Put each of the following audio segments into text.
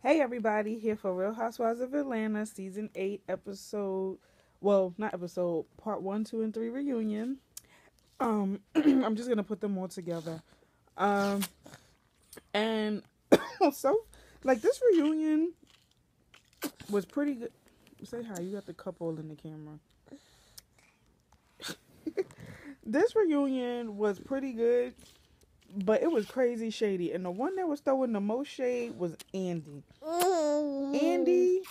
Hey everybody, here for Real Housewives of Atlanta, season 8, episode, well, not episode, part 1, 2, and 3 reunion. I'm just gonna put them all together. Um, and so, like, this reunion was pretty good. Say hi, you got the couple in the camera. This reunion was pretty good, but it was crazy shady. And the one that was throwing the most shade was Andy. Andy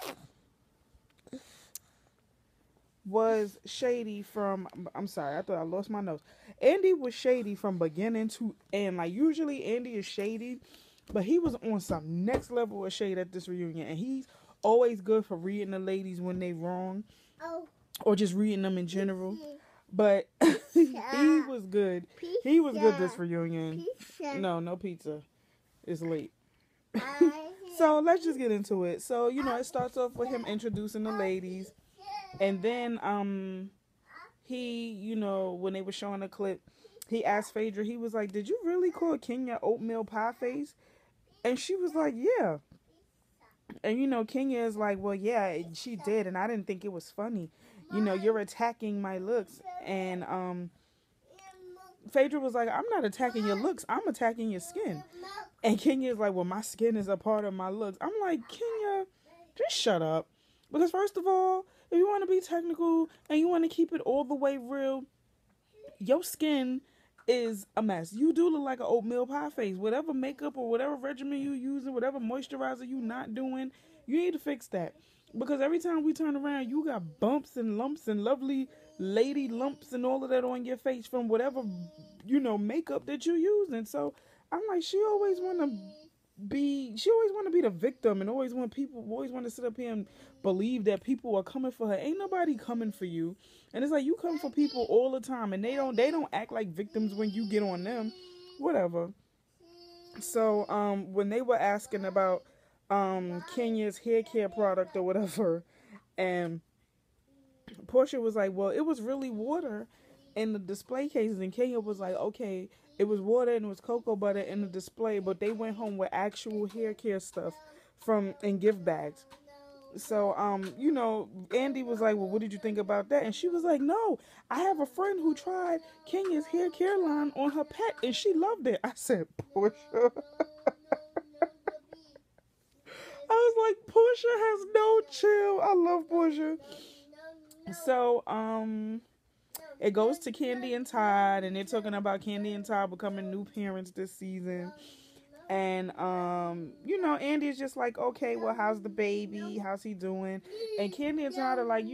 was shady from, I'm sorry, I thought I lost my nose. Andy was shady from beginning to end. Like, usually Andy is shady, but he was on some next level of shade at this reunion. And he's always good for reading the ladies when they wrong, or just reading them in general. But he was good. He was good this reunion. No pizza. It's late. So let's just get into it. So, it starts off with him introducing the ladies. And then he, when they were showing the clip, he asked Phaedra, he was like, "Did you really call Kenya oatmeal pie face?" And she was like, "Yeah." And Kenya is like, "Well, yeah, she did, and I didn't think it was funny. You're attacking my looks." And Phaedra was like, "I'm not attacking your looks, I'm attacking your skin." And Kenya is like, "Well, my skin is a part of my looks." I'm like, Kenya, just shut up. Because first of all, if you want to be technical and you want to keep it all the way real, your skin is a mess. You do look like an oatmeal pie face. Whatever makeup or whatever regimen you using, whatever moisturizer you not doing, you need to fix that. Because every time we turn around, you got bumps and lumps and lovely lady lumps and all of that on your face from whatever, makeup that you using. So I'm like, she always want to be the victim, and always want to sit up here and believe that people are coming for her. Ain't nobody coming for you. And it's like, you come for people all the time, and they don't act like victims when you get on them. Whatever. So when they were asking about Kenya's hair care product or whatever, and Portia was like, "Well, it was really water in the display cases," and Kenya was like, "Okay, it was water and it was cocoa butter in the display, but they went home with actual hair care stuff from in gift bags." So Andy was like, "Well, what did you think about that?" And she was like, "No, I have a friend who tried Kenya's hair care line on her pet and she loved it." I said, "Portia." I was like, Portia has no chill. I love Portia. So it goes to Candy and Todd, and they're talking about Candy and Todd becoming new parents this season. And Andy's just like, "Okay, well, how's the baby? How's he doing?" And Candy and Todd are like,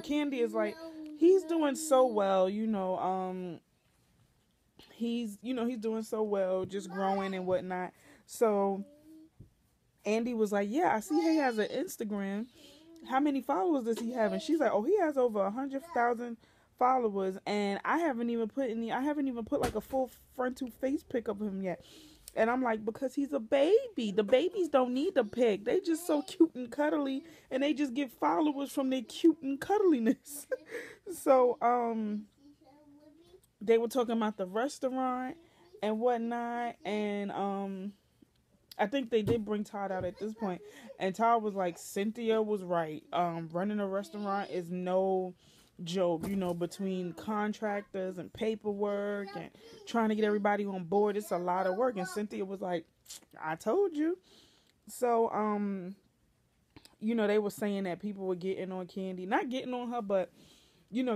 Candy is like, "He's doing so well, he's doing so well, just growing and whatnot." So Andy was like, "Yeah, I see he has an Instagram. How many followers does he have?" And she's like, "Oh, he has over 100,000 followers, and I haven't even put like a full frontal face pic of him yet." And I'm like, "Because he's a baby. The babies don't need a pic. They just so cute and cuddly, and they just get followers from their cute and cuddliness." So they were talking about the restaurant and whatnot, and I think they did bring Todd out at this point, and Todd was like, "Cynthia was right. Running a restaurant is no joke, between contractors and paperwork and trying to get everybody on board. It's a lot of work." And Cynthia was like, "I told you." So, they were saying that people were getting on Candy, not getting on her, but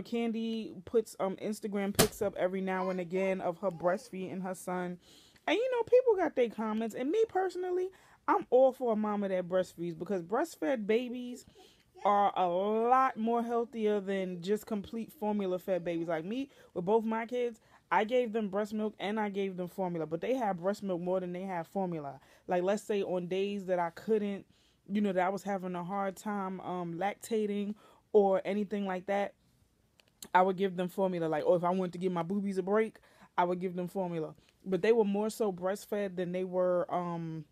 Candy puts Instagram pics up every now and again of her breastfeeding her son. And people got their comments. And me personally, I'm all for a mama that breastfeeds, because breastfed babies are a lot more healthier than just complete formula fed babies. Like me, with both my kids, I gave them breast milk and I gave them formula, but they have breast milk more than they have formula. Like, let's say on days that I couldn't, that I was having a hard time lactating or anything like that, I would give them formula. Like, or if I wanted to give my boobies a break, I would give them formula. But they were more so breastfed than they were on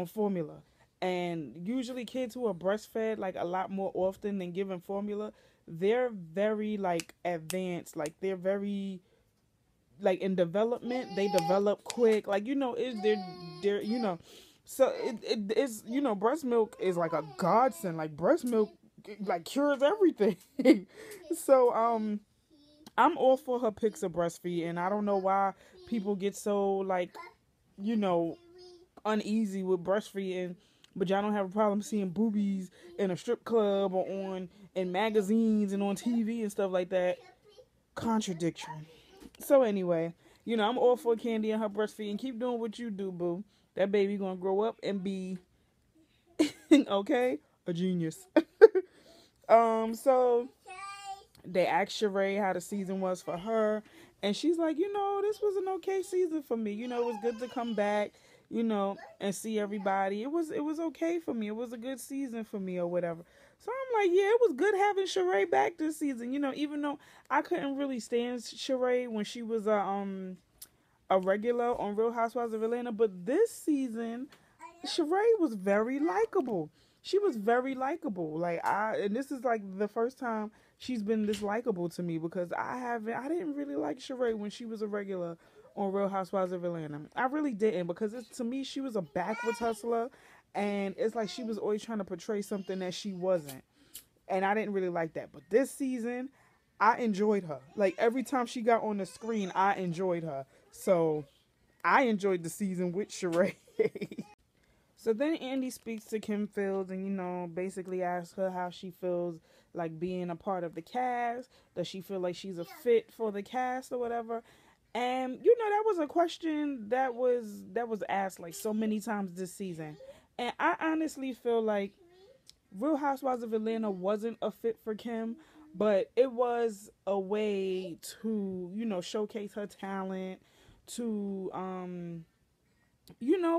formula. And usually kids who are breastfed like a lot more often than given formula, they're very like advanced. Like, they're very like in development. They develop quick. Like, they're So it is, breast milk is like a godsend. Like breast milk like cures everything. So I'm all for her pics of breastfeeding. I don't know why people get so like, you know, uneasy with breastfeeding, but y'all don't have a problem seeing boobies in a strip club or on in magazines and on TV and stuff like that. Contradiction. So anyway, I'm all for Candy and her breastfeeding. Keep doing what you do, boo. That baby gonna grow up and be okay, a genius. So they asked Sheree how the season was for her, and she's like, this was an okay season for me. It was good to come back, and see everybody. It was okay for me. It was a good season for me or whatever. So I'm like, yeah, it was good having Sheree back this season. Even though I couldn't really stand Sheree when she was a regular on Real Housewives of Atlanta, but this season, Sheree was very likable. She was very likable. And this is like the first time she's been this likable to me, because I didn't really like Sheree when she was a regular on Real Housewives of Atlanta. I really didn't, because to me she was a backwards hustler, and it's like she was always trying to portray something that she wasn't, and I didn't really like that. But this season, I enjoyed her. Like every time she got on the screen, I enjoyed her. So I enjoyed the season with Sheree. So then Andy speaks to Kim Fields and, basically asks her how she feels like being a part of the cast. Does she feel like she's a fit for the cast or whatever? And, that was a question that was asked like so many times this season. And I honestly feel like Real Housewives of Atlanta wasn't a fit for Kim, but it was a way to, showcase her talent, to,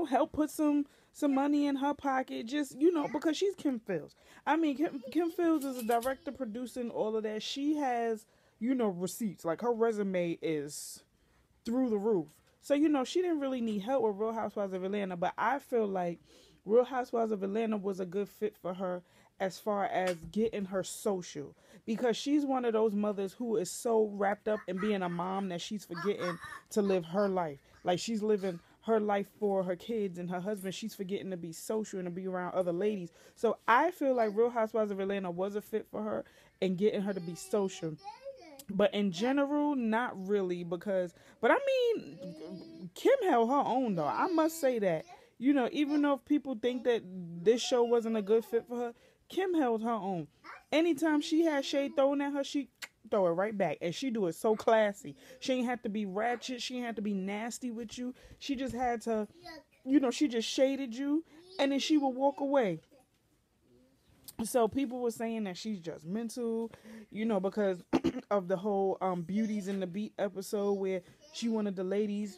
help put some money in her pocket, just, because she's Kim Fields. I mean, Kim Fields is a director, producer, and all of that. She has, receipts. Like, her resume is through the roof. So, she didn't really need help with Real Housewives of Atlanta, but I feel like Real Housewives of Atlanta was a good fit for her as far as getting her social, because she's one of those mothers who is so wrapped up in being a mom that she's forgetting to live her life. Like, she's living her life for her kids and her husband. She's forgetting to be social and to be around other ladies. So I feel like Real Housewives of Atlanta was a fit for her and getting her to be social. But in general, not really, but I mean, Kim held her own though. I must say that. Even though people think that this show wasn't a good fit for her, Kim held her own. Anytime she had shade thrown at her, she throw it right back, and she do it so classy. She ain't have to be ratchet. She ain't have to be nasty with you. She just had to, she just shaded you, and then she would walk away. So people were saying that she's judgmental, because of the whole Beauties in the Beat episode where she wanted the ladies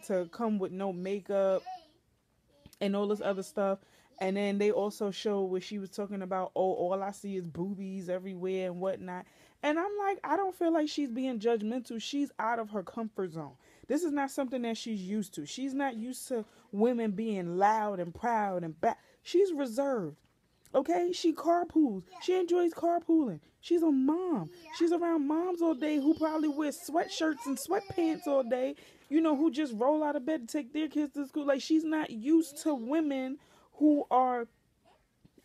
to come with no makeup and all this other stuff. And then they also showed where she was talking about, all I see is boobies everywhere and whatnot. And I'm like, I don't feel like she's being judgmental. She's out of her comfort zone. This is not something that she's used to. She's not used to women being loud and proud and bad. She's reserved. Okay? She carpools. She enjoys carpooling. She's a mom. She's around moms all day who probably wear sweatshirts and sweatpants all day, who just roll out of bed to take their kids to school. Like, she's not used to women who are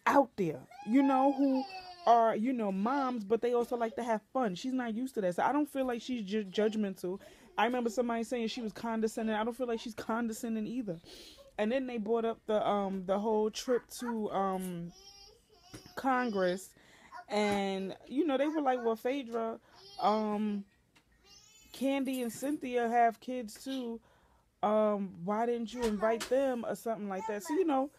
out there, who are, moms, but they also like to have fun. She's not used to that. So I don't feel like she's just judgmental. I remember somebody saying she was condescending. I don't feel like she's condescending either. And then they brought up the whole trip to Congress, and they were like, well, Phaedra, Candy and Cynthia have kids too. Why didn't you invite them or something like that? So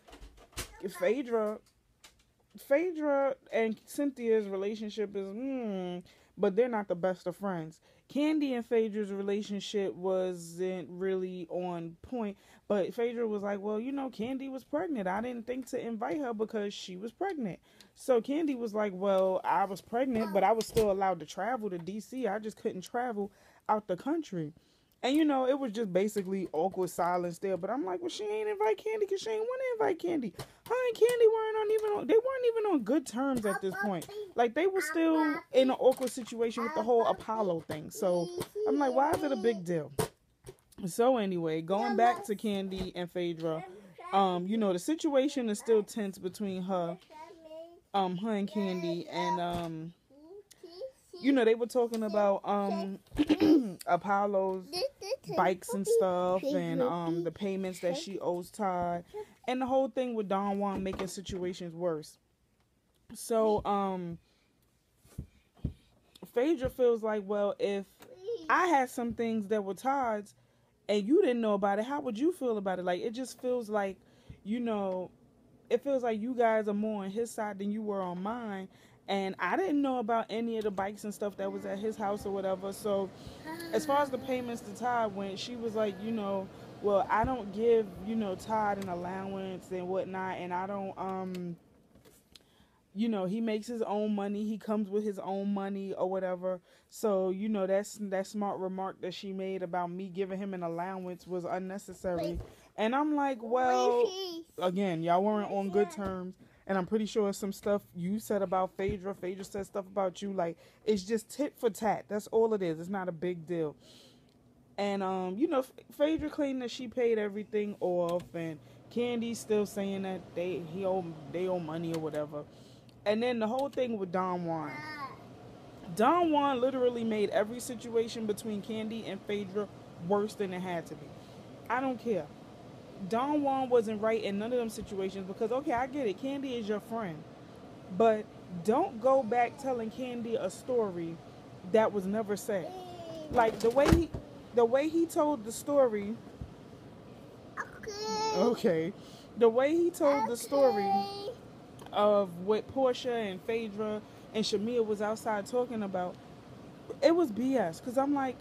Phaedra and Cynthia's relationship is but they're not the best of friends. Candy and Phaedra's relationship wasn't really on point, but Phaedra was like, well, Candy was pregnant. I didn't think to invite her because she was pregnant. So Candy was like, well, I was pregnant, but I was still allowed to travel to DC. I just couldn't travel out the country. And, it was just basically awkward silence there. But I'm like, well, she ain't invite Candy because she ain't want to invite Candy. Her and Candy weren't even on good terms at this point. Like, they were still in an awkward situation with the whole Apollo thing. So I'm like, why is it a big deal? So anyway, going back to Candy and Phaedra, The situation is still tense between her and Candy, and they were talking about Apollo's bikes and stuff, and the payments that she owes Todd, and the whole thing with Don Juan making situations worse. So Phaedra feels like, well, if I had some things that were Todd's and you didn't know about it, how would you feel about it? Like, it just feels like, it feels like you guys are more on his side than you were on mine. And I didn't know about any of the bikes and stuff that was at his house or whatever. So as far as the payments to Todd went, she was like, well, I don't give, Todd an allowance and whatnot. And I don't, he makes his own money. He comes with his own money or whatever. So, that's that smart remark that she made about me giving him an allowance was unnecessary. And I'm like, well, again, y'all weren't on good terms. And I'm pretty sure some stuff you said about Phaedra. Phaedra said stuff about you. Like, it's just tit for tat. That's all it is. It's not a big deal. And, Phaedra claimed that she paid everything off. And Candy's still saying that they owe money or whatever. And then the whole thing with Don Juan. Don Juan literally made every situation between Candy and Phaedra worse than it had to be. I don't care. Don Juan wasn't right in none of them situations because, okay, I get it. Candy is your friend. But don't go back telling Candy a story that was never said. Like, the way he told the story. Okay. The way he told the story of what Portia and Phaedra and Shamia was outside talking about, it was BS. Because I'm like,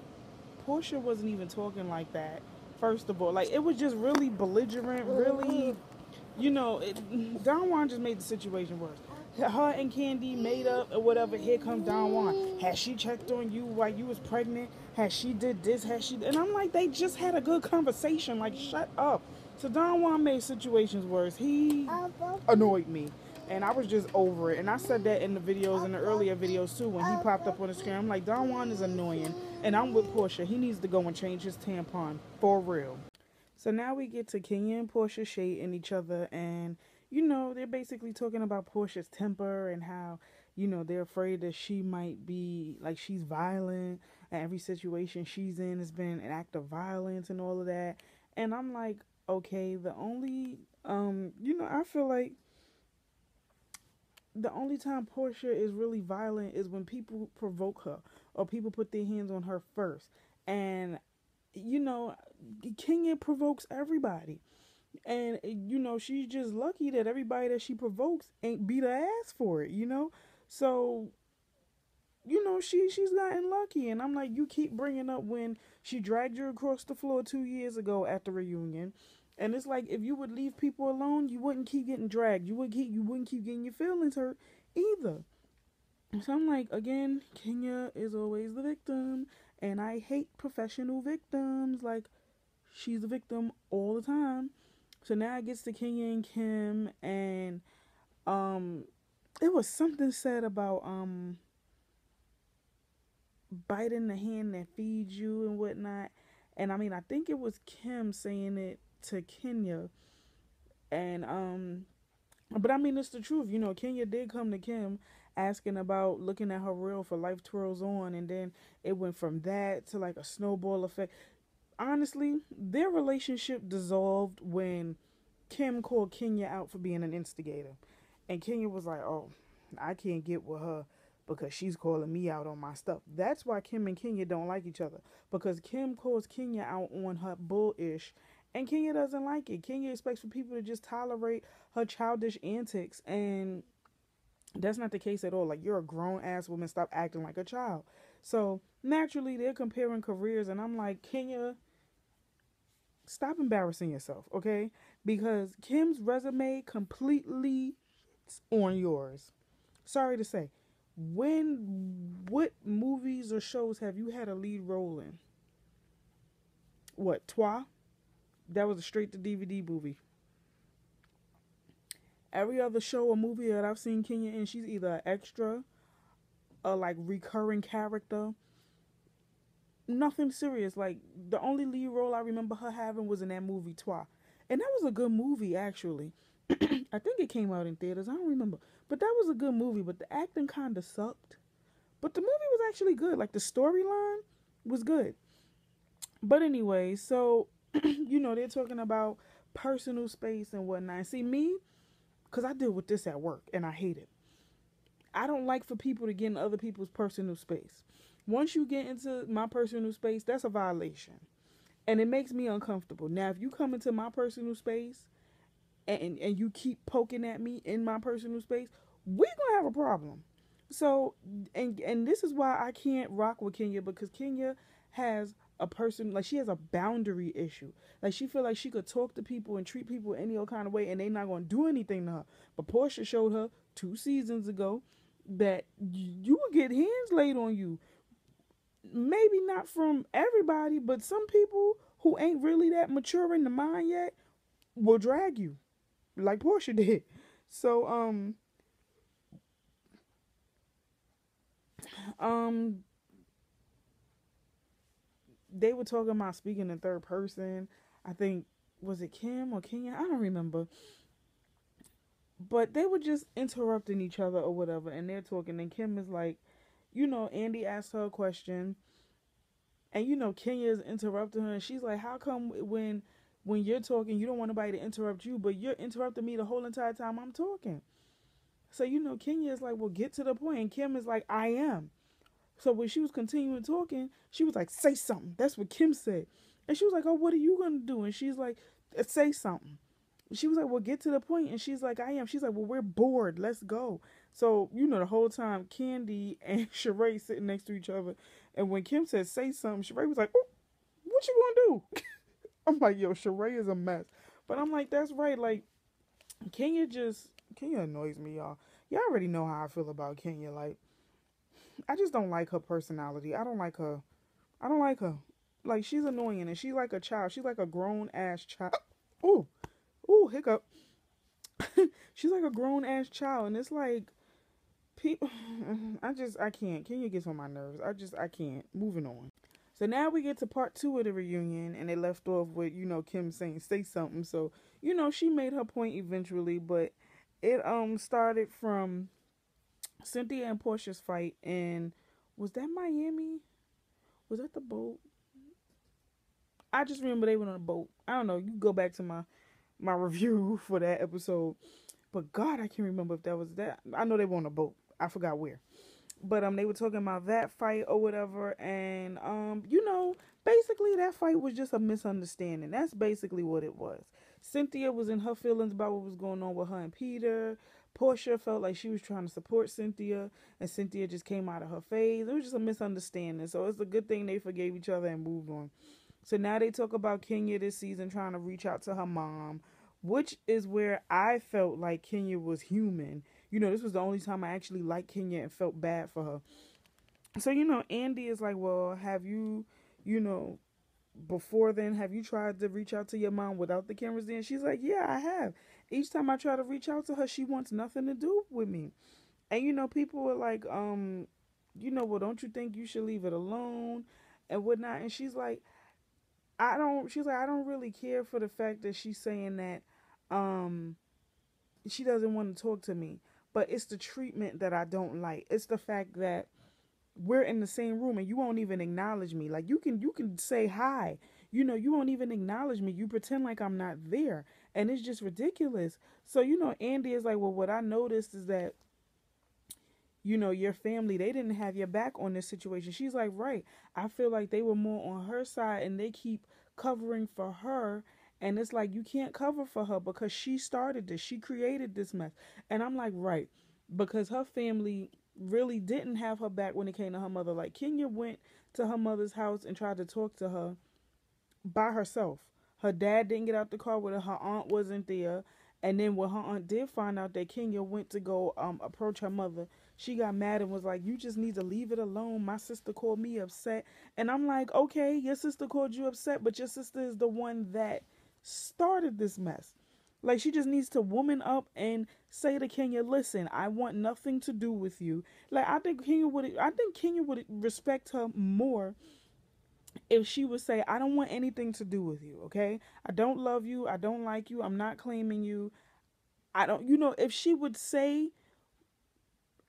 Portia wasn't even talking like that. First of all, like, it was just really belligerent, really, Don Juan just made the situation worse. Her and Candy made up or whatever. Here comes Don Juan. Has she checked on you while you was pregnant? Has she did this? And I'm like, they just had a good conversation. Like, shut up. So Don Juan made situations worse. He annoyed me. And I was just over it. And I said that in the videos, in the earlier videos too, when he popped up on the screen. I'm like, Don Juan is annoying. And I'm with Portia. He needs to go and change his tampon. For real. So now we get to Kenya and Portia shading each other. And, they're basically talking about Portia's temper and how, they're afraid that she might be, like, she's violent. And every situation she's in has been an act of violence and all of that. And I'm like, okay, the only, I feel like the only time Portia is really violent is when people provoke her or people put their hands on her first. And, Kenya provokes everybody. And, she's just lucky that everybody that she provokes ain't beat her ass for it, So, she's gotten lucky. And I'm like, you keep bringing up when she dragged you across the floor 2 years ago at the reunion. And it's like, if you would leave people alone, you wouldn't keep getting dragged. You wouldn't keep getting your feelings hurt either. So I'm like, again, Kenya is always the victim. And I hate professional victims. Like, she's a victim all the time. So now it gets to Kenya and Kim. And it was something said about biting the hand that feeds you and whatnot. And I mean, I think it was Kim saying it to Kenya. And but I mean, it's the truth. Kenya did come to Kim asking about looking at her reel for Life Twirls On, and then it went from that to like a snowball effect. Honestly, their relationship dissolved when Kim called Kenya out for being an instigator. And Kenya was like, oh, I can't get with her because she's calling me out on my stuff. That's why Kim and Kenya don't like each other. Because Kim calls Kenya out on her bullish, and Kenya doesn't like it. Kenya expects for people to just tolerate her childish antics, and that's not the case at all. Like, you're a grown-ass woman. Stop acting like a child. So, naturally, they're comparing careers, and I'm like, Kenya, stop embarrassing yourself, okay? Because Kim's resume completely on yours. Sorry to say. What movies or shows have you had a lead role in? What, Toi? That was a straight to DVD movie. Every other show or movie that I've seen Kenya in, she's either an extra, a like recurring character. Nothing serious. Like, the only lead role I remember her having was in that movie Toi. And that was a good movie, actually. I think it came out in theaters. I don't remember. But that was a good movie, but the acting kind of sucked. But the movie was actually good. Like, the storyline was good. But anyway, so, they're talking about personal space and whatnot. See, me, because I deal with this at work and I hate it. I don't like for people to get in other people's personal space. Once you get into my personal space, that's a violation. And it makes me uncomfortable. Now, if you come into my personal space and you keep poking at me in my personal space, we're gonna have a problem. So, and this is why I can't rock with Kenya, because Kenya has a person, like, she has a boundary issue. Like, she feel like she could talk to people and treat people any old kind of way and they not gonna do anything to her. But Portia showed her 2 seasons ago that you will get hands laid on you. Maybe not from everybody, but some people who ain't really that mature in the mind yet will drag you, like Portia did. So um they were talking about speaking in third person. I think, was it Kim or Kenya? I don't remember. But they were just interrupting each other or whatever, and they're talking, and Kim is like, Andy asked her a question, and Kenya is interrupting her, and she's like, how come when you're talking, you don't want nobody to interrupt you, but you're interrupting me the whole entire time I'm talking? So Kenya is like, well, get to the point, and Kim is like, I am. So when she was continuing talking, she was like, say something. That's what Kim said. And she was like, oh, what are you going to do? And she's like, say something. She was like, well, get to the point. And she's like, I am. She's like, well, we're bored. Let's go. So, the whole time, Candy and Sheree sitting next to each other. And when Kim said, say something, Sheree was like, oh, what you going to do? I'm like, yo, Sheree is a mess. But I'm like, that's right. Like, Kenya annoys me, y'all. Y'all already know how I feel about Kenya. Like, I just don't like her personality. I don't like her. I don't like her. Like, she's annoying, and she's like a child. She's like a grown ass child. Ooh, hiccup. She's like a grown ass child, and it's like, people. I can't. Kenya gets on my nerves. I can't. Moving on. So now we get to part 2 of the reunion, and they left off with Kim saying say something. So she made her point eventually, but it started from Cynthia and Portia's fight, and was that Miami? Was that the boat? I just remember they went on a boat. I don't know. You can go back to my review for that episode. But God, I can't remember if that was that. I know they were on a boat. I forgot where. But they were talking about that fight or whatever, and basically that fight was just a misunderstanding. That's basically what it was. Cynthia was in her feelings about what was going on with her and Peter. Portia felt like she was trying to support Cynthia, and Cynthia just came out of her phase. It was just a misunderstanding. So it's a good thing they forgave each other and moved on. So now they talk about Kenya this season trying to reach out to her mom, which is where I felt like Kenya was human. This was the only time I actually liked Kenya and felt bad for her. So, Andy is like, well, have you, before then, have you tried to reach out to your mom without the cameras in? She's like, yeah, I have. Each time I try to reach out to her, she wants nothing to do with me. And, people were like, well, don't you think you should leave it alone and whatnot? And she's like, I don't really care for the fact that she's saying that, she doesn't want to talk to me. But it's the treatment that I don't like. It's the fact that we're in the same room and you won't even acknowledge me. Like, you can say hi. You won't even acknowledge me. You pretend like I'm not there. And it's just ridiculous. So, Andy is like, well, what I noticed is that, your family, they didn't have your back on this situation. She's like, right. I feel like they were more on her side and they keep covering for her. And it's like, you can't cover for her because she started this. She created this mess. And I'm like, right. Because her family really didn't have her back when it came to her mother. Like, Kenya went to her mother's house and tried to talk to her by herself. Her dad didn't get out the car with her. Her aunt wasn't there. And then when her aunt did find out that Kenya went to go approach her mother, she got mad and was like, you just need to leave it alone. My sister called me upset. And I'm like, okay, your sister called you upset, but your sister is the one that started this mess. Like, she just needs to woman up and say to Kenya, listen, I want nothing to do with you. Like, I think Kenya would respect her more if she would say, I don't want anything to do with you, okay? I don't love you. I don't like you. I'm not claiming you. I don't, if she would say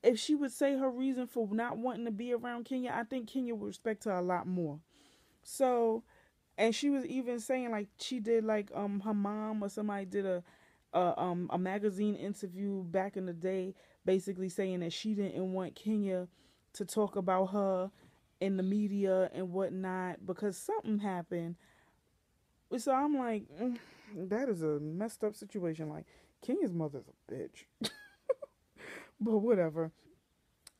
her reason for not wanting to be around Kenya, I think Kenya would respect her a lot more. So, and she was even saying like she did like her mom or somebody did a magazine interview back in the day, basically saying that she didn't want Kenya to talk about her in the media and whatnot because something happened. So I'm like, that is a messed up situation. Like Kenya's mother's a bitch, but whatever.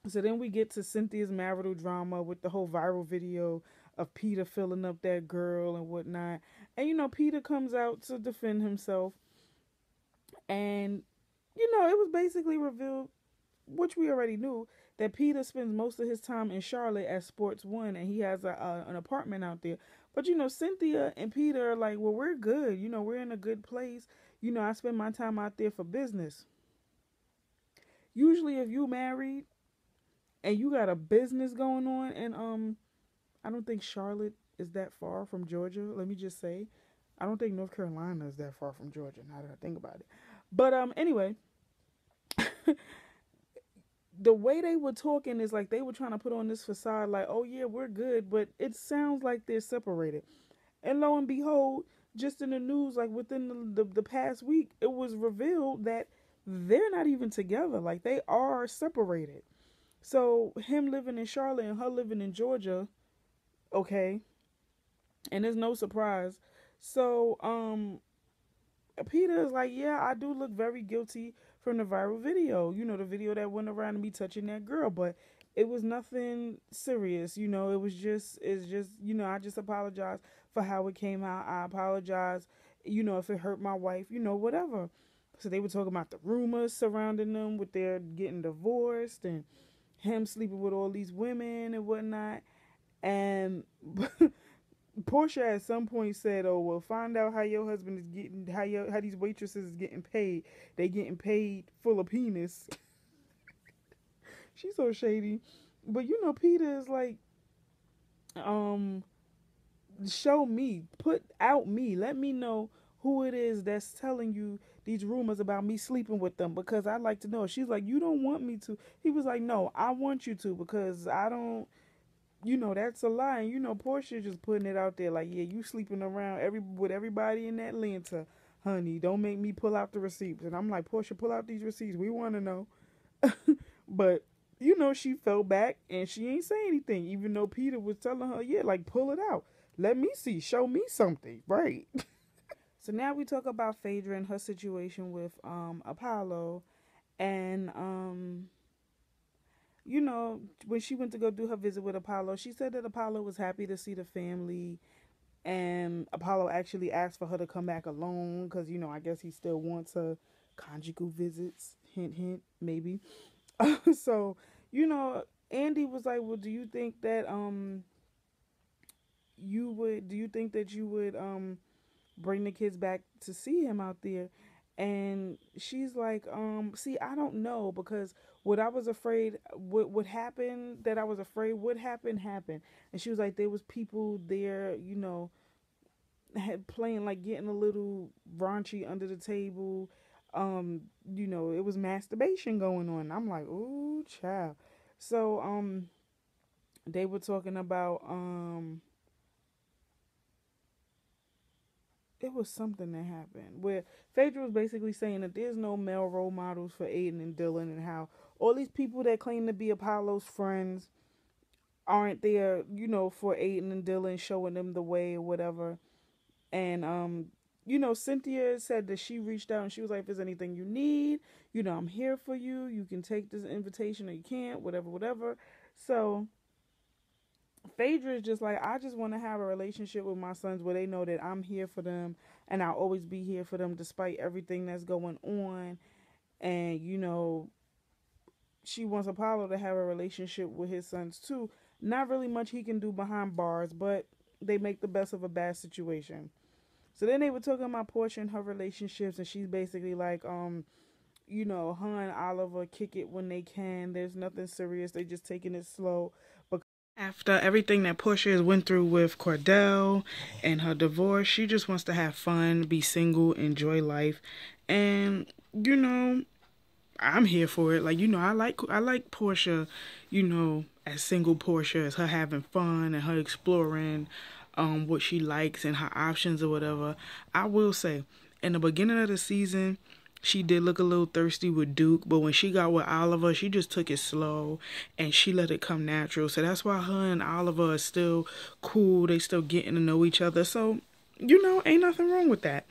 So then we get to Cynthia's marital drama with the whole viral video of Peter filling up that girl and whatnot. And Peter comes out to defend himself, and it was basically revealed, which we already knew, that Peter spends most of his time in Charlotte at Sports One, and he has an apartment out there. But Cynthia and Peter are like, well, we're good. We're in a good place. I spend my time out there for business. Usually, if you married and you got a business going on, and I don't think Charlotte is that far from Georgia. Let me just say, I don't think North Carolina is that far from Georgia. Now that I think about it, but anyway, the way they were talking is like they were trying to put on this facade, like, oh yeah, we're good, but it sounds like they're separated. And lo and behold, just in the news, like within the past week, it was revealed that they're not even together. Like they are separated. So him living in Charlotte and her living in Georgia, okay, and there's no surprise. So Peter is like, yeah, I do look very guilty from the viral video. The video that went around of me touching that girl, but it was nothing serious. It's just, I just apologize for how it came out. I apologize, if it hurt my wife, whatever. So they were talking about the rumors surrounding them with their getting divorced and him sleeping with all these women and whatnot. And Portia at some point said, "Oh well, find out how your husband is getting, how these waitresses is getting paid. They getting paid full of penis." She's so shady, but Peter is like, um, show me, put out me, let me know who it is that's telling you these rumors about me sleeping with them because I'd like to know. She's like, you don't want me to. He was like, no, I want you to because I don't. That's a lie. And Portia just putting it out there like, yeah, you sleeping around with everybody in Atlanta, honey. Don't make me pull out the receipts. And I'm like, Portia, pull out these receipts. We want to know. But she fell back and she ain't say anything, even though Peter was telling her, yeah, like pull it out. Let me see. Show me something, right? So now we talk about Phaedra and her situation with Apollo, and when she went to go do her visit with Apollo, she said that Apollo was happy to see the family, and Apollo actually asked for her to come back alone because, I guess he still wants her conjugal visits. Hint, hint, maybe. So, Andy was like, well, do you think that you would bring the kids back to see him out there? And she's like, see, I don't know because what I was afraid what happened that I was afraid would happen happened. And she was like, there was people there, had playing like getting a little raunchy under the table. It was masturbation going on. I'm like, ooh, child. So they were talking about it was something that happened where Phaedra was basically saying that there's no male role models for Aiden and Dylan, and how all these people that claim to be Apollo's friends aren't there, for Aiden and Dylan, showing them the way or whatever. And Cynthia said that she reached out and she was like, if there's anything you need, I'm here for you. You can take this invitation or you can't, whatever, whatever. So Phaedra is just like, I just want to have a relationship with my sons where they know that I'm here for them and I'll always be here for them despite everything that's going on. And, she wants Apollo to have a relationship with his sons too. Not really much he can do behind bars, but they make the best of a bad situation. So then they were talking about Portia and her relationships, and she's basically like, her and Oliver kick it when they can. There's nothing serious. They just taking it slow. After everything that Portia has went through with Cordell and her divorce, she just wants to have fun, be single, enjoy life. And, you know, I'm here for it. Like, you know, I like Portia, you know, as single Portia, as her having fun and her exploring what she likes and her options or whatever. I will say, in the beginning of the season, she did look a little thirsty with Duke, but when she got with Oliver, she just took it slow and she let it come natural. So that's why her and Oliver are still cool. They still getting to know each other. So, you know, ain't nothing wrong with that.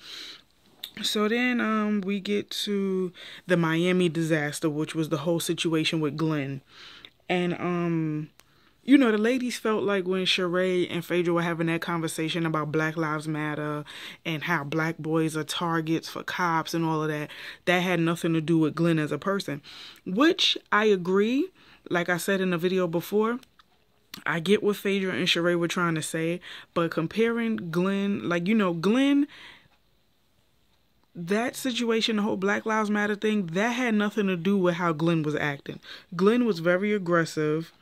So then we get to the Miami disaster, which was the whole situation with Glenn. And you know, the ladies felt like when Sheree and Phaedra were having that conversation about Black Lives Matter and how black boys are targets for cops and all of that, that had nothing to do with Glenn as a person, which I agree. Like I said in the video before, I get what Phaedra and Sheree were trying to say, but comparing Glenn, like, you know, Glenn, that situation, the whole Black Lives Matter thing, that had nothing to do with how Glenn was acting. Glenn was very aggressive.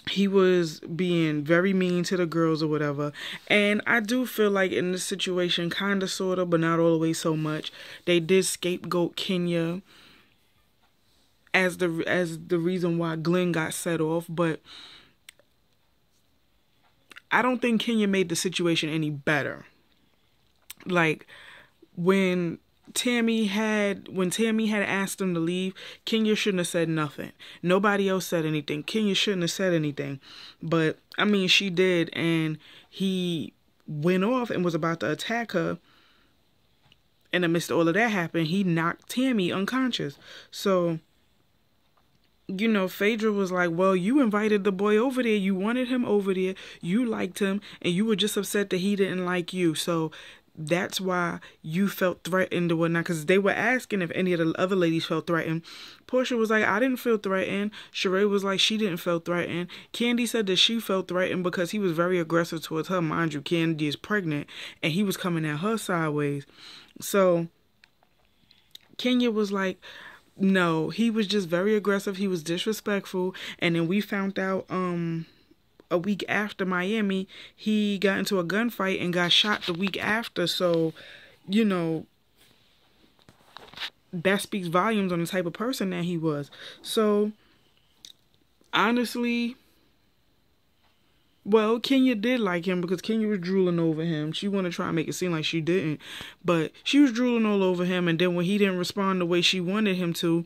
He was being very mean to the girls or whatever. And I do feel like in this situation, kind of, sort of, but not all the way so much, they did scapegoat Kenya as the reason why Glenn got set off. But I don't think Kenya made the situation any better. Like, when Tammy had asked him to leave, Kenya shouldn't have said nothing. Nobody else said anything. Kenya shouldn't have said anything. But, I mean, she did, and he went off and was about to attack her. And amidst all of that happened, he knocked Tammy unconscious. So, you know, Phaedra was like, well, you invited the boy over there. You wanted him over there. You liked him, and you were just upset that he didn't like you. So that's why you felt threatened or whatnot, because they were asking if any of the other ladies felt threatened. Portia was like, I didn't feel threatened. Sheree was like, she didn't feel threatened. Candy said that she felt threatened because he was very aggressive towards her. Mind you, Candy is pregnant, and he was coming at her sideways. So Kenya was like, no, he was just very aggressive. He was disrespectful. And then we found out a week after Miami, he got into a gunfight and got shot the week after. So, you know, that speaks volumes on the type of person that he was. So, honestly, well, Kenya did like him because Kenya was drooling over him. She wanted to try and make it seem like she didn't, but she was drooling all over him. And then when he didn't respond the way she wanted him to,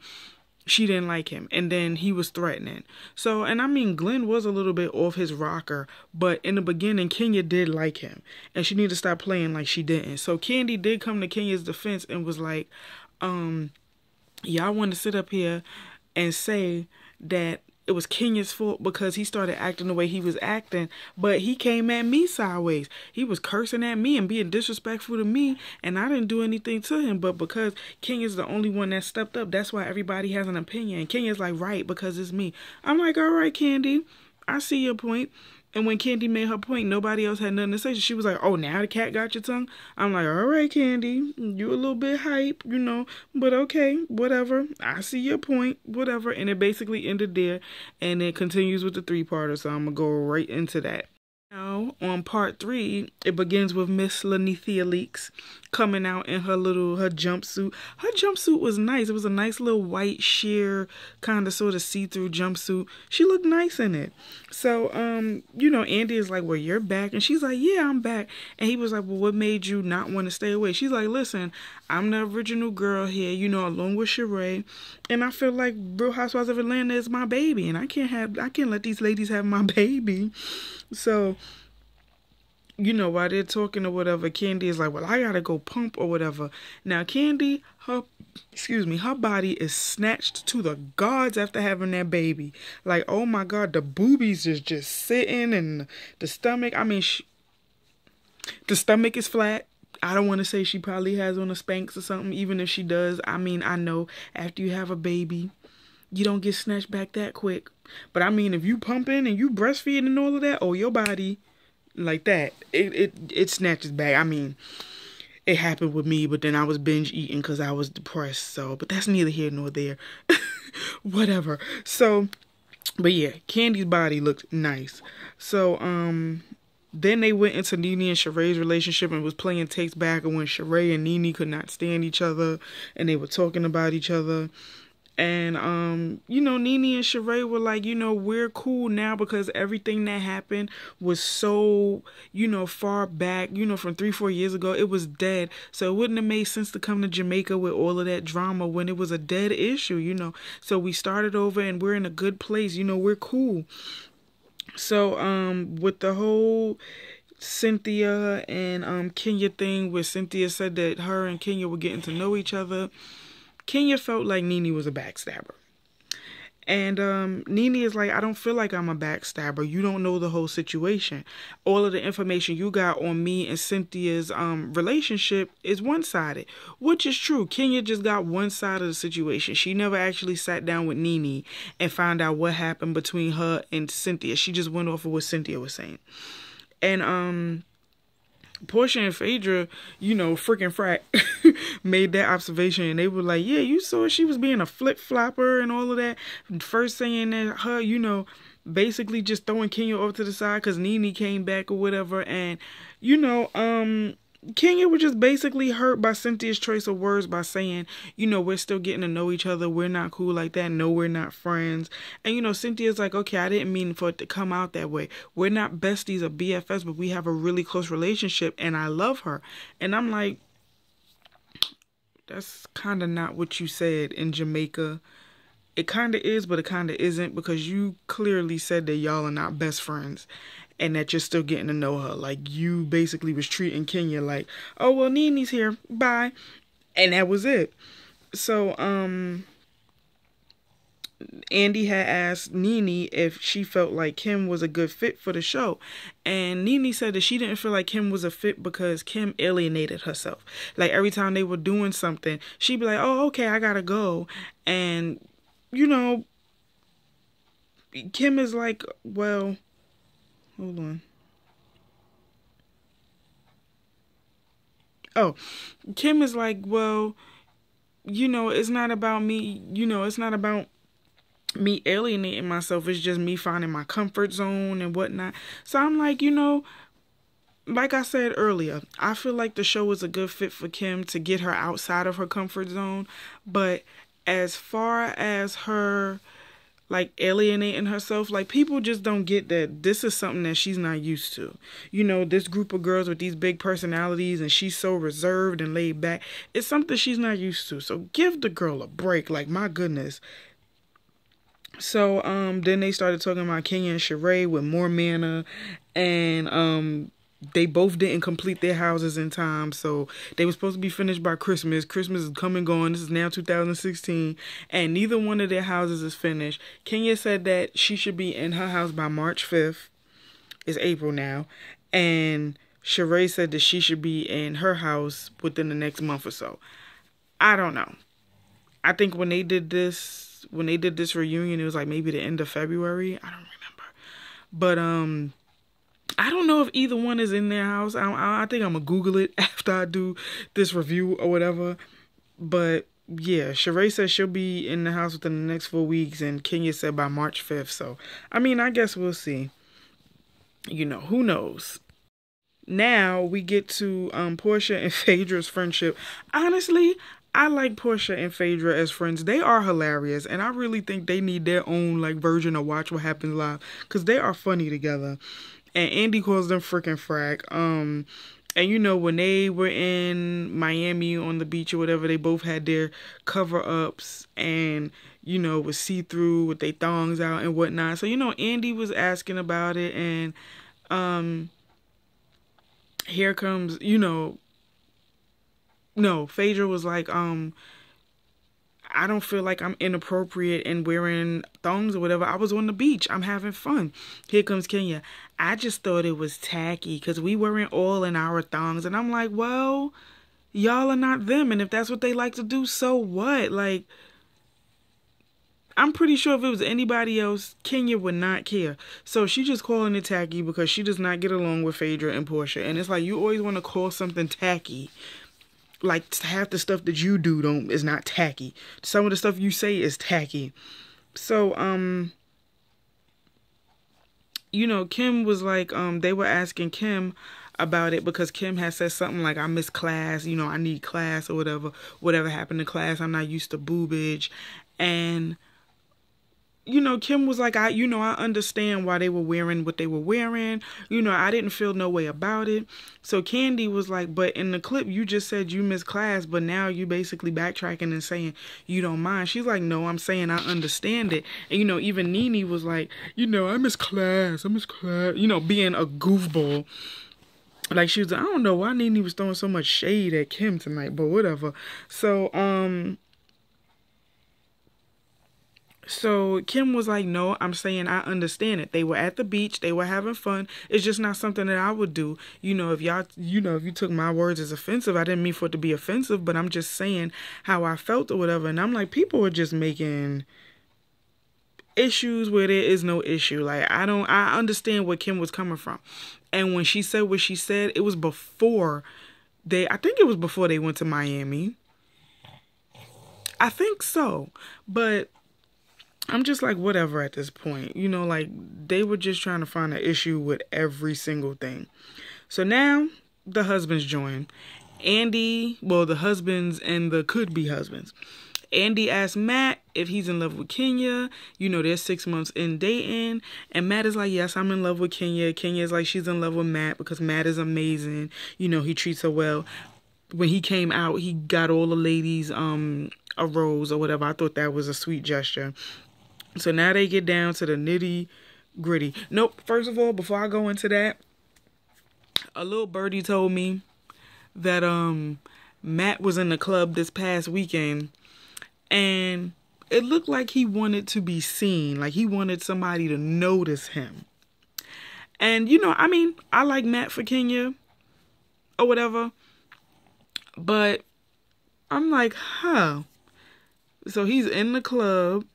she didn't like him. And then he was threatening. So, and I mean, Glenn was a little bit off his rocker, but in the beginning, Kenya did like him. And she needed to stop playing like she didn't. So Candy did come to Kenya's defense and was like, y'all want to sit up here and say that it was Kenya's fault because he started acting the way he was acting, but he came at me sideways. He was cursing at me and being disrespectful to me, and I didn't do anything to him. But because Kenya's the only one that stepped up, that's why everybody has an opinion. And Kenya's like, right, because it's me. I'm like, all right, Candy, I see your point. And when Candy made her point, nobody else had nothing to say. So she was like, oh, now the cat got your tongue? I'm like, all right, Candy, you a little bit hype, you know, but okay, whatever. I see your point, whatever. And it basically ended there, and it continues with the three-parter, so I'm going to go right into that. Now, on part 3, it begins with Miss Lanithia Leaks coming out in her jumpsuit. Her jumpsuit was nice. It was a nice little white sheer kind of sort of see-through jumpsuit. She looked nice in it. So, you know, Andy is like, well, you're back. And she's like, yeah, I'm back. And he was like, well, what made you not want to stay away? She's like, listen, I'm the original girl here, you know, along with Sheree. And I feel like Real Housewives of Atlanta is my baby. And I can't let these ladies have my baby. So, you know, while they're talking or whatever, Candy is like, well, I gotta go pump or whatever. Now, Candy, her body is snatched to the gods after having that baby. Like, oh my God, the boobies is just sitting, and the stomach, I mean, the stomach is flat. I don't want to say she probably has on a Spanx or something, even if she does. I mean, I know after you have a baby, you don't get snatched back that quick. But I mean, if you pumping and you breastfeeding and all of that, oh, your body like that, it snatches back. I mean, it happened with me, but then I was binge eating because I was depressed. So, but that's neither here nor there. Whatever. So, But yeah, Candy's body looked nice. So then they went into Nene and Sheree's relationship and was playing takes back of when Sheree and Nene could not stand each other and they were talking about each other. And you know, Nene and Sheree were like, you know, we're cool now because everything that happened was so, you know, far back, you know, from 3-4 years ago. It was dead. So it wouldn't have made sense to come to Jamaica with all of that drama when it was a dead issue, you know. So we started over and we're in a good place, you know, we're cool. So with the whole Cynthia and Kenya thing, where Cynthia said that her and Kenya were getting to know each other, Kenya felt like Nene was a backstabber. And Nene is like, I don't feel like I'm a backstabber. You don't know the whole situation. All of the information you got on me and Cynthia's relationship is one-sided, which is true. Kenya just got one side of the situation. She never actually sat down with Nene and found out what happened between her and Cynthia. She just went off of what Cynthia was saying. And Portia and Phaedra, you know, freaking frack, made that observation, and they were like, yeah, you saw she was being a flip-flopper and all of that. First saying that her, you know, basically just throwing Kenya off to the side because Nene came back or whatever. And, you know, Kenya was just basically hurt by Cynthia's choice of words by saying, you know, we're still getting to know each other. We're not cool like that. No, we're not friends. And, you know, Cynthia's like, okay, I didn't mean for it to come out that way. We're not besties or BFFs, but we have a really close relationship and I love her. And I'm like, that's kind of not what you said in Jamaica. It kind of is, but it kind of isn't, because you clearly said that y'all are not best friends and that you're still getting to know her. Like, you basically was treating Kenya like, oh, well, Nene's here, bye. And that was it. So, Andy had asked Nene if she felt like Kim was a good fit for the show. And Nene said that she didn't feel like Kim was a fit because Kim alienated herself. Like, every time they were doing something, she'd be like, oh, okay, I gotta go. And, you know, Kim is like, well, hold on. Oh, Kim is like, well, you know, it's not about me, you know, it's not about me alienating myself. It's just me finding my comfort zone and whatnot. So I'm like, you know, like I said earlier, I feel like the show is a good fit for Kim to get her outside of her comfort zone. But as far as her, like, alienating herself, like, people just don't get that this is something that she's not used to. You know, this group of girls with these big personalities and she's so reserved and laid back, it's something she's not used to. So give the girl a break. Like, my goodness. So then they started talking about Kenya and Sheree with more manna, and they both didn't complete their houses in time, so they were supposed to be finished by Christmas. Christmas is come and gone. This is now 2016, and neither one of their houses is finished. Kenya said that she should be in her house by March 5th. It's April now. And Sheree said that she should be in her house within the next month or so. I don't know. I think when they did this reunion, it was like maybe the end of February. I don't remember. But I don't know if either one is in their house. I think I'm going to Google it after I do this review or whatever. But yeah, Sheree says she'll be in the house within the next 4 weeks, and Kenya said by March 5th. So, I mean, I guess we'll see. You know, who knows? Now we get to Portia and Phaedra's friendship. Honestly, I like Portia and Phaedra as friends. They are hilarious, and I really think they need their own, like, version of Watch What Happens Live, because they are funny together. And Andy calls them freaking frack. And, you know, when they were in Miami on the beach or whatever, they both had their cover-ups and, you know, was see-through with their thongs out and whatnot. So, you know, Andy was asking about it, and here comes, you know, no, Phaedra was like, I don't feel like I'm inappropriate in wearing thongs or whatever. I was on the beach. I'm having fun. Here comes Kenya. I just thought it was tacky because we weren't all in our thongs. And I'm like, well, y'all are not them. And if that's what they like to do, so what? Like, I'm pretty sure if it was anybody else, Kenya would not care. So she's just calling it tacky because she does not get along with Phaedra and Portia. And it's like, you always want to call something tacky. Like, half the stuff that you do is not tacky. Some of the stuff you say is tacky. So, Kim was like, they were asking Kim about it because Kim had said something like, I miss class, I need class or whatever. Whatever happened to class, I'm not used to boobage. And Kim was like, I understand why they were wearing what they were wearing. I didn't feel no way about it. So Candy was like, but in the clip, you just said you miss class, but now you basically backtracking and saying you don't mind. She's like, no, I'm saying I understand it. And, even Nene was like, I miss class. I miss class. Being a goofball. Like, she was like, I don't know why Nene was throwing so much shade at Kim tonight, but whatever. So Kim was like, no, I'm saying I understand it. They were at the beach. They were having fun. It's just not something that I would do. If y'all, if you took my words as offensive, I didn't mean for it to be offensive, but I'm just saying how I felt or whatever. And I'm like, people are just making issues where there is no issue. Like, I understand where Kim was coming from. And when she said what she said, it was before I think it was before they went to Miami. I think so. But I'm just like, whatever at this point. Like, they were just trying to find an issue with every single thing. So now the husbands join. The husbands and the could-be husbands. Andy asked Matt if he's in love with Kenya. They're 6 months in dating. And Matt is like, yes, I'm in love with Kenya. Kenya's like, she's in love with Matt because Matt is amazing. He treats her well. When he came out, he got all the ladies a rose or whatever. I thought that was a sweet gesture. So now they get down to the nitty gritty. Nope. First of all, before I go into that, a little birdie told me that Matt was in the club this past weekend and it looked like he wanted to be seen. Like he wanted somebody to notice him. And, I like Matt for Kenya or whatever. But I'm like, So he's in the club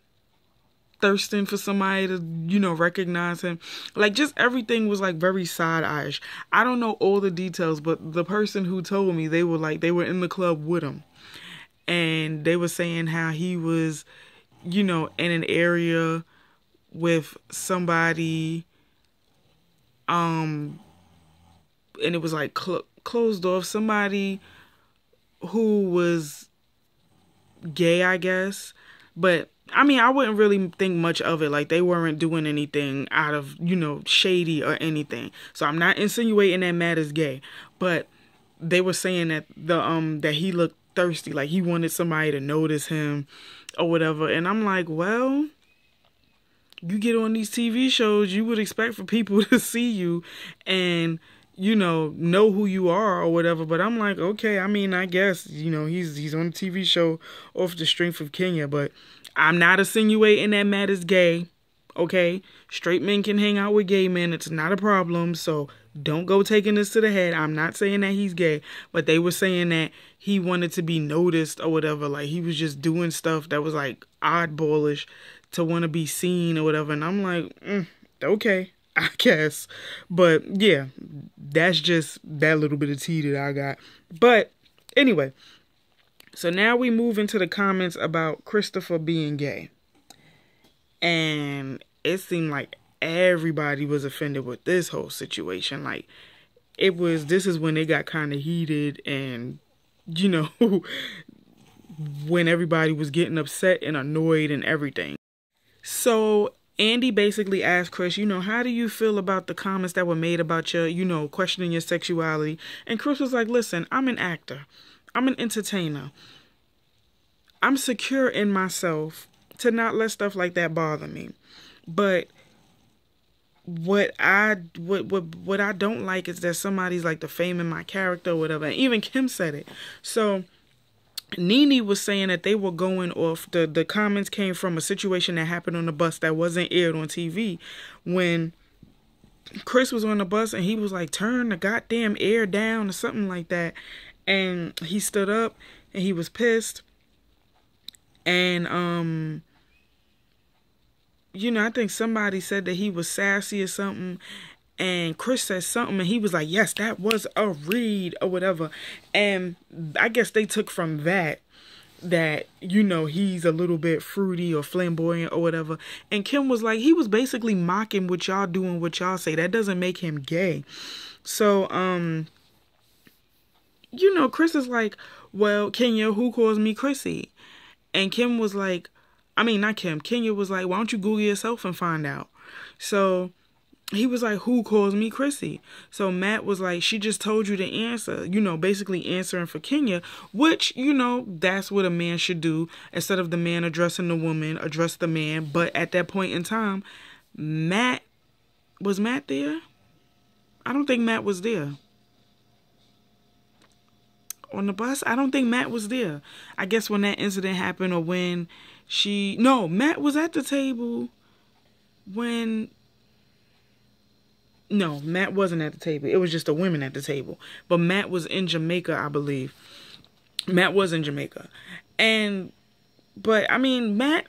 thirsting for somebody to, recognize him. Like, just everything was, like, very side-eye-ish. I don't know all the details, but the person who told me, they were in the club with him. And they were saying how he was, in an area with somebody, and it was, like, closed off. Somebody who was gay, I guess. But I wouldn't really think much of it. Like, they weren't doing anything out of, shady or anything. So I'm not insinuating that Matt is gay. But they were saying that that he looked thirsty. Like, he wanted somebody to notice him or whatever. And I'm like, well, you get on these TV shows, you would expect for people to see you and, know who you are or whatever. But I'm like, okay, I guess, he's on a TV show off the strength of Kenya. But I'm not insinuating that Matt is gay, okay? Straight men can hang out with gay men. It's not a problem, so don't go taking this to the head. I'm not saying that he's gay, but they were saying that he wanted to be noticed or whatever. Like, he was just doing stuff that was, like, oddballish to want to be seen or whatever. And I'm like, okay, I guess. But, yeah, that's just that little bit of tea that I got. But, anyway. So now we move into the comments about Christopher being gay. And it seemed like everybody was offended with this whole situation. Like, this is when they got kind of heated and, when everybody was getting upset and annoyed and everything. So Andy basically asked Chris, how do you feel about the comments that were made about your, questioning your sexuality? And Chris was like, listen, I'm an actor. I'm an entertainer. I'm secure in myself to not let stuff like that bother me. But what I don't like is that somebody's like defaming my character or whatever. And even Kim said it. So Nene was saying that they were going off, the comments came from a situation that happened on the bus that wasn't aired on TV when Chris was on the bus and he was like, turn the goddamn air down or something like that. And he stood up and he was pissed. And, I think somebody said that he was sassy or something. And Chris said something and he was like, yes, that was a read or whatever. And I guess they took from that that, you know, he's a little bit fruity or flamboyant or whatever. And Kim was like, he was basically mocking what y'all doing, what y'all say. That doesn't make him gay. So, you know, Chris is like, well, Kenya, who calls me Chrissy? And Kim was like, I mean, not Kim. Kenya was like, why don't you Google yourself and find out? So he was like, who calls me Chrissy? So Matt was like, she just told you the answer, you know, basically answering for Kenya, which, you know, that's what a man should do. Instead of the man addressing the woman, address the man. But at that point in time, was Matt there? I don't think Matt was there. On the bus? I don't think Matt was there. I guess when that incident happened, or when Matt was at the table when... No, Matt wasn't at the table. It was just the women at the table. But Matt was in Jamaica, I believe. Matt was in Jamaica. But I mean, Matt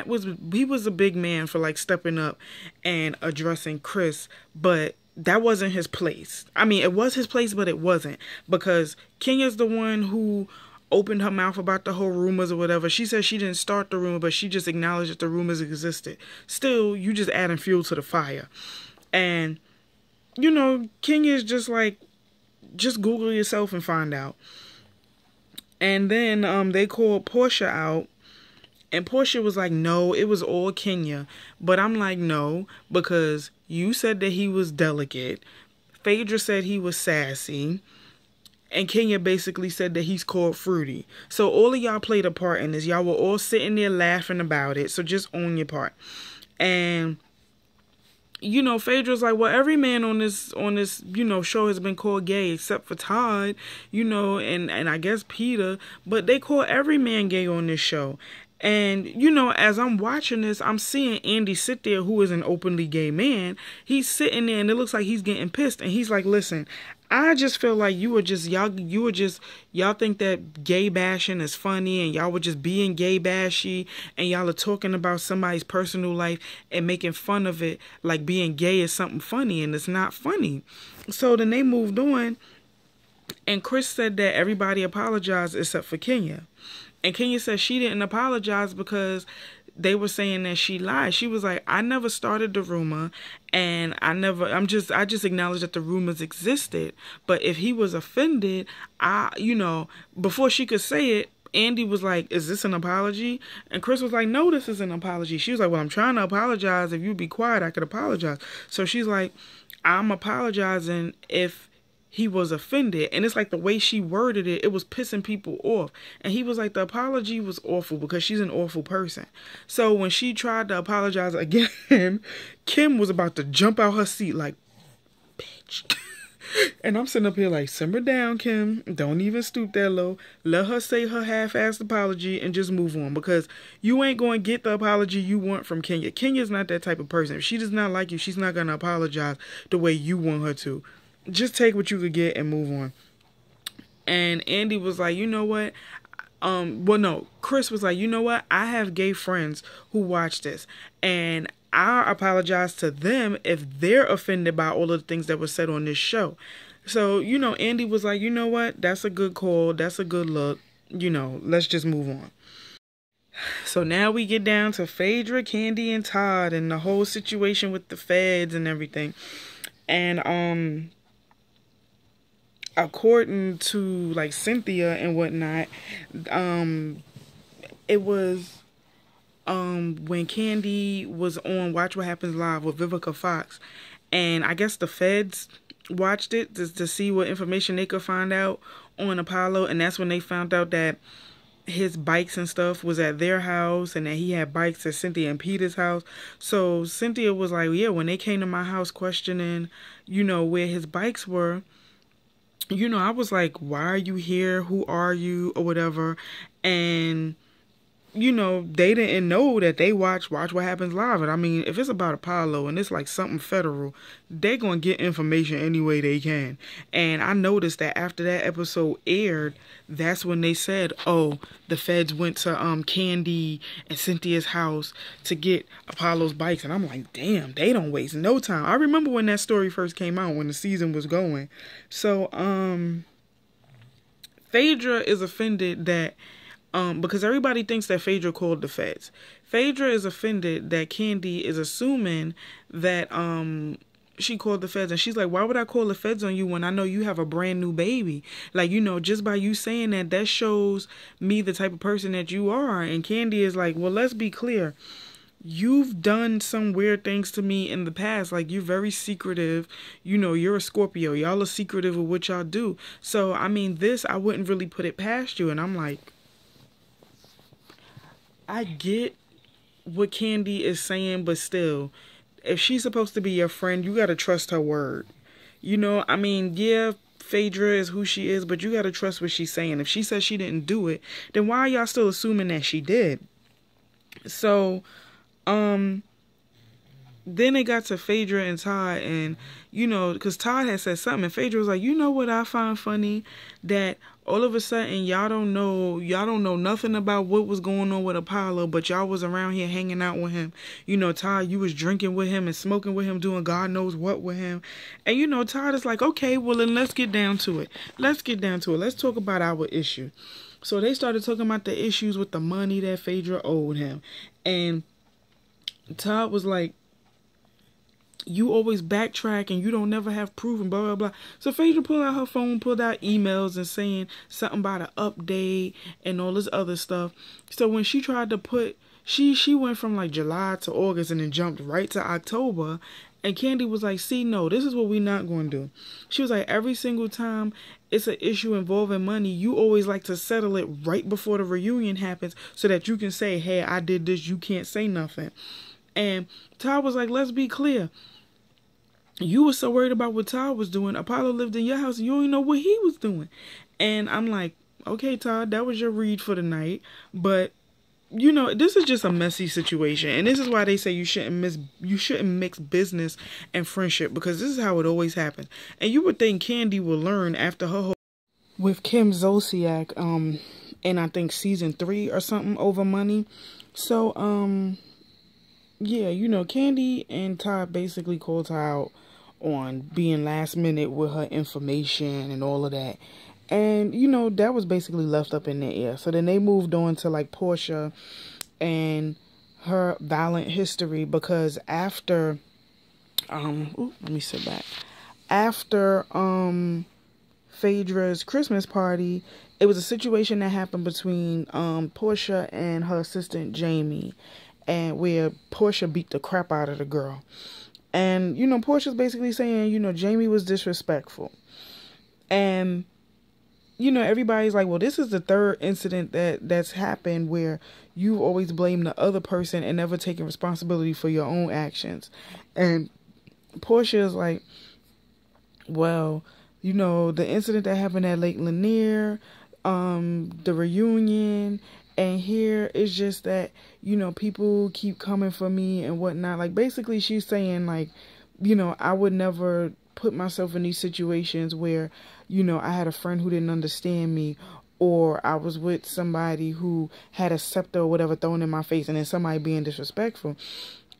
was a big man for like stepping up and addressing Chris, but that wasn't his place. I mean, it was his place, but it wasn't, because Kenya's the one who opened her mouth about the whole rumors or whatever. She said she didn't start the rumor, but she just acknowledged that the rumors existed. Still, you just adding fuel to the fire. And, you know, Kenya is just like, just Google yourself and find out. And then they called Portia out, and Portia was like, no, it was all Kenya. But I'm like, no, because you said that he was delicate. Phaedra said he was sassy. And Kenya basically said that he's called fruity. So all of y'all played a part in this. Y'all were all sitting there laughing about it. So just own your part. And, you know, Phaedra's like, well, every man on this, you know, show has been called gay except for Todd, you know, and I guess Peter. But they call every man gay on this show. And, you know, as I'm watching this, I'm seeing Andy sit there, who is an openly gay man. He's sitting there and it looks like he's getting pissed. And he's like, listen, I just feel like y'all think that gay bashing is funny, and y'all were just being gay bashy, and y'all are talking about somebody's personal life and making fun of it like being gay is something funny, and it's not funny. So then they moved on, and Chris said that everybody apologized except for Kenya. And Kenya said she didn't apologize because they were saying that she lied. She was like, I never started the rumor, and I just acknowledged that the rumors existed. But if he was offended, before she could say it, Andy was like, is this an apology? And Chris was like, no, this is an apology. She was like, well, I'm trying to apologize. If you be quiet, I could apologize. So she's like, I'm apologizing if he was offended. And it's like the way she worded it, it was pissing people off. And he was like, the apology was awful because she's an awful person. So when she tried to apologize again, Kim was about to jump out her seat like, bitch. And I'm sitting up here like, simmer down, Kim. Don't even stoop that low. Let her say her half-assed apology and just move on, because you ain't going to get the apology you want from Kenya. Kenya's not that type of person. If she does not like you, she's not going to apologize the way you want her to. Just take what you could get and move on. And Andy was like, you know what? Chris was like, you know what? I have gay friends who watch this, and I apologize to them if they're offended by all of the things that were said on this show. So, you know, Andy was like, you know what? That's a good call. That's a good look. You know, let's just move on. So now we get down to Phaedra, Candy, and Todd, and the whole situation with the feds and everything. And, according to like Cynthia and whatnot, it was when Candy was on Watch What Happens Live with Vivica Fox, and I guess the feds watched it to see what information they could find out on Apollo, and that's when they found out that his bikes and stuff was at their house, and that he had bikes at Cynthia and Peter's house. So Cynthia was like, yeah, when they came to my house questioning, you know, where his bikes were, you know, I was like, why are you here? Who are you? Or whatever. And, you know, they didn't know that they Watch What Happens Live. And I mean, if it's about Apollo and it's like something federal, they're going to get information any way they can. And I noticed that after that episode aired, that's when they said, oh, the feds went to Candy and Cynthia's house to get Apollo's bikes. And I'm like, damn, they don't waste no time. I remember when that story first came out, when the season was going. So, Phaedra is offended that, because everybody thinks that Phaedra called the feds. Phaedra is offended that Kandi is assuming that, she called the feds, and she's like, why would I call the feds on you when I know you have a brand new baby? Like, you know, just by you saying that, that shows me the type of person that you are. And Kandi is like, well, let's be clear. You've done some weird things to me in the past. Like, you're very secretive. You know, you're a Scorpio. Y'all are secretive of what y'all do. So, I mean, this, I wouldn't really put it past you. And I'm like, I get what Kandi is saying, but still, if she's supposed to be your friend, you gotta trust her word. You know, I mean, yeah, Phaedra is who she is, but you gotta trust what she's saying. If she says she didn't do it, then why are y'all still assuming that she did? So, then it got to Phaedra and Todd, and, you know, because Todd had said something, and Phaedra was like, you know what I find funny? That all of a sudden y'all don't know nothing about what was going on with Apollo, but y'all was around here hanging out with him. You know, Todd, you was drinking with him and smoking with him, doing God knows what with him. And, you know, Todd is like, okay, well, then let's get down to it. Let's talk about our issue. So they started talking about the issues with the money that Phaedra owed him. And Todd was like, you always backtrack and you don't never have proof and blah, blah, blah. So Phaedra pulled out her phone, pulled out emails and saying something about an update and all this other stuff. So when she tried to put, she went from like July to August and then jumped right to October. And Kandi was like, see, no, this is what we're not going to do. She was like, every single time it's an issue involving money, you always like to settle it right before the reunion happens so that you can say, hey, I did this, you can't say nothing. And Todd was like, let's be clear. You were so worried about what Todd was doing. Apollo lived in your house and you don't even know what he was doing. And I'm like, okay, Todd, that was your read for the night. But, you know, this is just a messy situation. And this is why they say you shouldn't mix business and friendship, because this is how it always happens. And you would think Kandi will learn after her whole with Kim Zolciak, in I think season 3 or something over money. So, yeah, you know, Kandi and Todd basically called her out on being last minute with her information and all of that. And, you know, that was basically left up in the air. So then they moved on to, like, Portia and her violent history, because after, let me sit back. After, Phaedra's Christmas party, it was a situation that happened between, Portia and her assistant, Jamie, and where Portia beat the crap out of the girl. And, you know, Portia's basically saying, you know, Jamie was disrespectful. And, you know, everybody's like, well, this is the third incident that's happened where you always blame the other person and never taking responsibility for your own actions. And Portia is like, well, you know, the incident that happened at Lake Lanier, the reunion, and here it's just that, you know, people keep coming for me and whatnot. Like, basically she's saying, like, you know, I would never put myself in these situations where, you know, I had a friend who didn't understand me, or I was with somebody who had a scepter or whatever thrown in my face, and then somebody being disrespectful.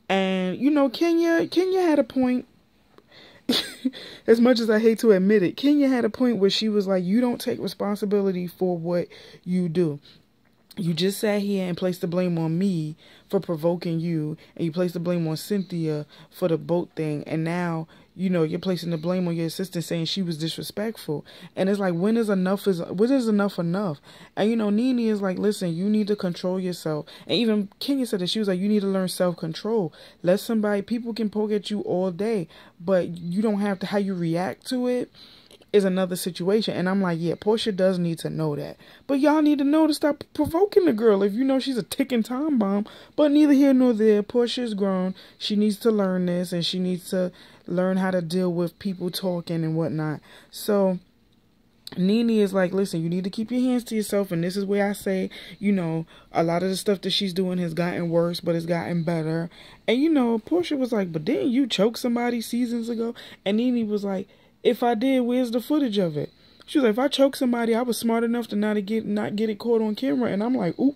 And, you know, Kenya had a point. As much as I hate to admit it, Kenya had a point where she was like, you don't take responsibility for what you do. You just sat here and placed the blame on me for provoking you, and you placed the blame on Cynthia for the boat thing, and now, you know, you're placing the blame on your assistant saying she was disrespectful. And it's like, when is enough enough? And, you know, Nene is like, listen, you need to control yourself. And even Kenya said that, she was like, you need to learn self-control. People can poke at you all day, but you don't have to, how you react to it is another situation. And I'm like, yeah, Portia does need to know that. But y'all need to know to stop provoking the girl if you know she's a ticking time bomb. But neither here nor there. Portia's grown. She needs to learn this, and she needs to learn how to deal with people talking and whatnot. So Nene is like, listen, you need to keep your hands to yourself. And this is where I say, you know, a lot of the stuff that she's doing has gotten worse, but it's gotten better. And, you know, Portia was like, but didn't you choke somebody seasons ago? And Nene was like, if I did, where's the footage of it? She was like, if I choked somebody, I was smart enough to not get it caught on camera. And I'm like, ooh.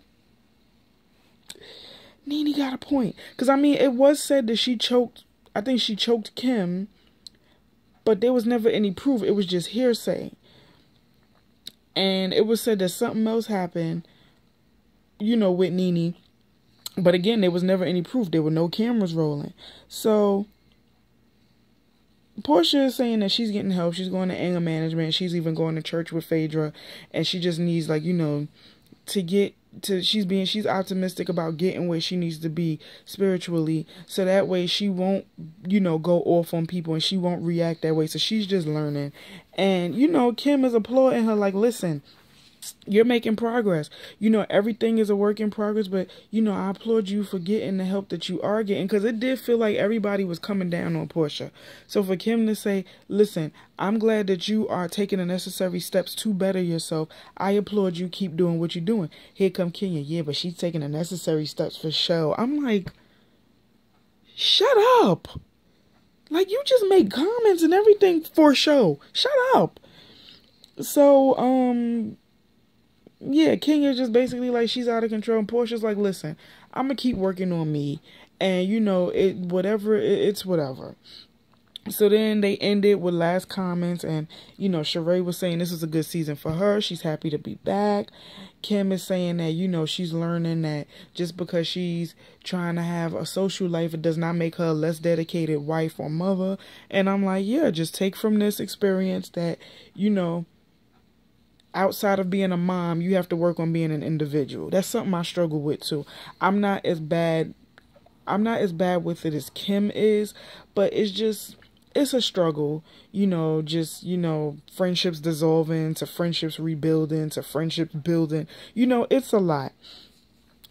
Nene got a point. Because, I mean, it was said that I think she choked Kim, but there was never any proof. It was just hearsay. And it was said that something else happened, with Nene. But again, there was never any proof. There were no cameras rolling. So Portia is saying that she's getting help. She's going to anger management. She's even going to church with Phaedra. And she just needs, to get to, she's optimistic about getting where she needs to be spiritually. So that way she won't, go off on people and she won't react that way. So she's just learning. And, Kim is applauding her like, listen, you're making progress. Everything is a work in progress, but, I applaud you for getting the help that you are getting, because it did feel like everybody was coming down on Portia. So for Kim to say, listen, I'm glad that you are taking the necessary steps to better yourself. I applaud you. Keep doing what you're doing. Here come Kenya. Yeah, but she's taking the necessary steps for show. I'm like, shut up. Like, you just make comments and everything for show. Shut up. So, yeah, Kenya's just basically like, she's out of control. And Portia's like, listen, I'm going to keep working on me. And, it's whatever. So then they ended with last comments. And, Sheree was saying this is a good season for her. She's happy to be back. Kim is saying that, she's learning that just because she's trying to have a social life, it does not make her a less dedicated wife or mother. And I'm like, yeah, just take from this experience that, outside of being a mom, you have to work on being an individual. That's something I struggle with too. I'm not as bad with it as Kim is, but it's a struggle, friendships dissolving to friendships rebuilding to friendships building. It's a lot.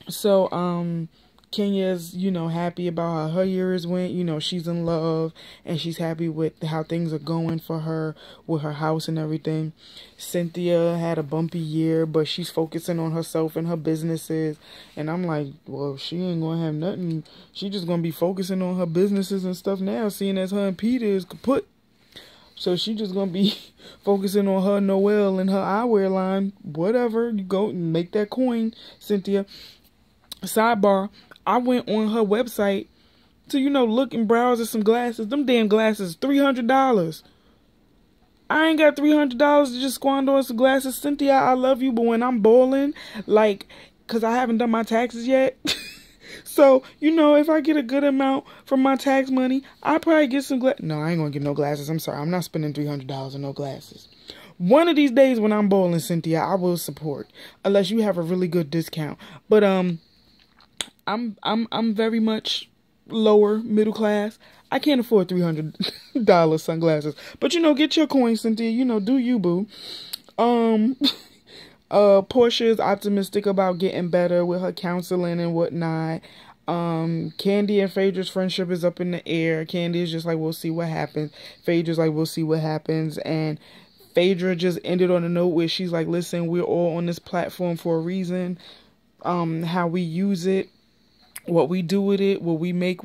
So, Kenya's, happy about how her years went. She's in love and she's happy with how things are going for her with her house and everything. Cynthia had a bumpy year, but she's focusing on herself and her businesses. And I'm like, well, she ain't going to have nothing. She just going to be focusing on her businesses and stuff now, seeing as her and Peter is kaput. So she just going to be focusing on her Noelle and her eyewear line. Whatever. You go and make that coin, Cynthia. Sidebar. I went on her website to, look and browse at some glasses. Them damn glasses, $300. I ain't got $300 to just squander on some glasses. Cynthia, I love you, but when I'm bowling, because I haven't done my taxes yet. So, if I get a good amount from my tax money, I probably get some glasses. No, I ain't going to get no glasses. I'm sorry. I'm not spending $300 on no glasses. One of these days when I'm bowling, Cynthia, I will support. Unless you have a really good discount. But, I'm very much lower middle class. I can't afford $300 sunglasses. But get your coins, Cynthia. Do you, boo. Portia is optimistic about getting better with her counseling and whatnot. Candy and Phaedra's friendship is up in the air. Candy is just like, we'll see what happens. Phaedra's like, we'll see what happens. And Phaedra just ended on a note where she's like, listen, we're all on this platform for a reason. How we use it, what we do with it, what we make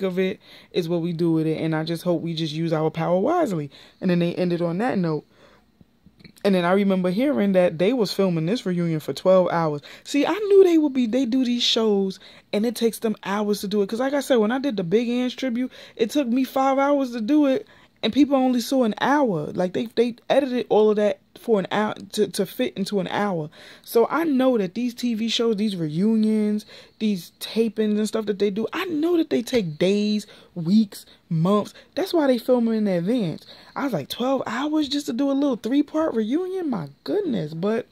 of it is what we do with it. And I just hope we just use our power wisely. And then they ended on that note. And then I remember hearing that they was filming this reunion for 12 hours. See, I knew they do these shows and it takes them hours to do it. Because like I said, when I did the Big Ange tribute, it took me 5 hours to do it. And people only saw an hour. Like they edited all of that for an hour to fit into an hour. So I know that these TV shows, these reunions, these tapings and stuff that they do, I know that they take days, weeks, months. That's why they film them in advance. I was like, 12 hours just to do a little 3-part reunion? My goodness. But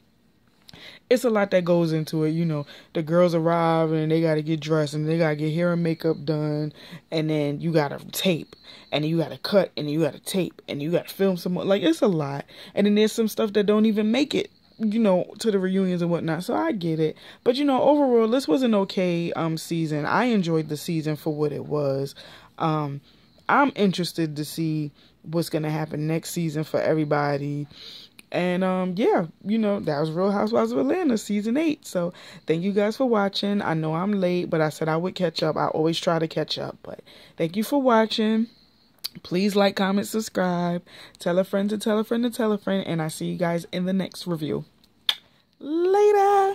it's a lot that goes into it. The girls arrive and they got to get dressed and they got to get hair and makeup done. And then you got to tape. And then you got to cut. And then you got to tape. And you got to film some more. Like, it's a lot. And then there's some stuff that don't even make it, to the reunions and whatnot. So I get it. But, overall, this was an okay season. I enjoyed the season for what it was. I'm interested to see what's going to happen next season for everybody. And, yeah, that was Real Housewives of Atlanta, season 8. So, thank you guys for watching. I know I'm late, but I said I would catch up. I always try to catch up. But, thank you for watching. Please like, comment, subscribe. Tell a friend to tell a friend to tell a friend. And I see you guys in the next review. Later.